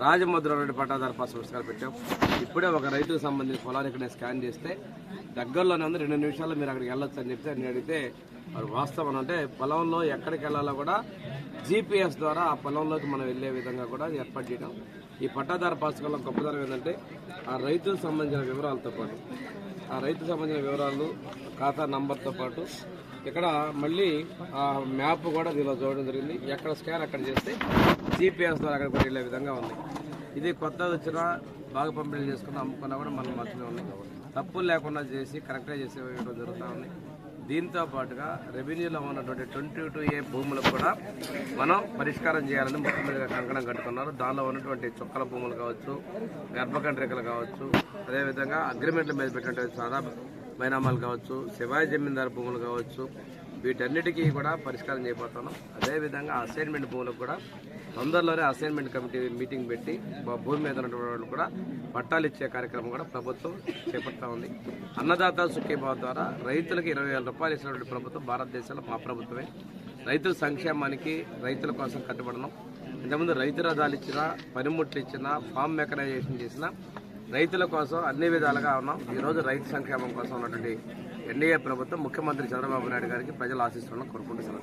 రాజముద్ర పట్టాదారు పాస్ పుస్తకాలు పెట్టాం. ఇప్పుడే ఒక రైతుకు సంబంధించిన పొలాన్ని ఇక్కడ స్కాన్ చేస్తే దగ్గరలోనే ఉంది, 2 నిమిషాల్లో మీరు అక్కడికి వెళ్ళొచ్చు అని చెప్తే నేను అడిగితే వాడు వాస్తవం అంటే పొలంలో ఎక్కడికి వెళ్ళాలో కూడా GPS ద్వారా ఆ పొలంలోకి మనం వెళ్ళే విధంగా కూడా ఏర్పాటు చేయడం. ఈ పట్టాదారు పుస్తకాల్లో గొప్పతనం ఏంటంటే ఆ రైతుకు సంబంధించిన వివరాలతో పాటు ఖాతా నంబర్తో పాటు ఇక్కడ మళ్ళీ ఆ మ్యాప్ కూడా దీనిలో చూడడం జరిగింది. ఎక్కడ స్కాన్ అక్కడ చేస్తే GPS ద్వారా అక్కడ వెళ్ళే విధంగా ఉంది. ఇది కొత్తది వచ్చినా బాగా పంపిణీ చేసుకుని అమ్ముకున్నా కూడా మనం మంచిగా ఉన్నాయి. తప్పులు లేకుండా చేసి కరెక్ట్గా చేసే ఇవ్వడం జరుగుతూ ఉంది. దీంతో పాటుగా రెవెన్యూలో ఉన్నటువంటి 22A భూములకు కూడా మనం పరిష్కారం చేయాలని ముఖ్యమంత్రిగా కంకణం కట్టుకున్నారు. దానిలో ఉన్నటువంటి చుక్కల భూములు కావచ్చు, గర్భకండ్రికలు కావచ్చు, అదేవిధంగా అగ్రిమెంట్ల మీద పెట్టినటువంటి సాదా మైనామాలు కావచ్చు, శివాయి జమీందారు భూములు కావచ్చు, వీటన్నిటికీ కూడా పరిష్కారం చేయబోతున్నాం. అదేవిధంగా అసైన్మెంట్ భూములకు కూడా తొందరలోనే అసైన్మెంట్ కమిటీ మీటింగ్ పెట్టి భూమి మీద ఉన్నటువంటి వాళ్ళు కూడా పట్టాలు ఇచ్చే కార్యక్రమం కూడా ప్రభుత్వం చేపడతా ఉంది. అన్నదాత సుఖీభావ ద్వారా రైతులకు 20,000 రూపాయలు ఇచ్చినటువంటి ప్రభుత్వం భారతదేశంలో మా ప్రభుత్వమే. రైతుల సంక్షేమానికి రైతుల కోసం కట్టుబడడం. ఇంతకుముందు రైతు రథాలు ఇచ్చినా, పనిముట్లు ఇచ్చినా, ఫామ్ మెకనైజేషన్ చేసినా రైతుల కోసం అన్ని విధాలుగా ఉన్నాం. ఈరోజు రైతు సంక్షేమం కోసం ఉన్నటువంటి ఎన్డీఏ ప్రభుత్వం ముఖ్యమంత్రి చంద్రబాబు నాయుడు గారికి ప్రజల ఆశీస్సులను కోరుకుంటున్నారు.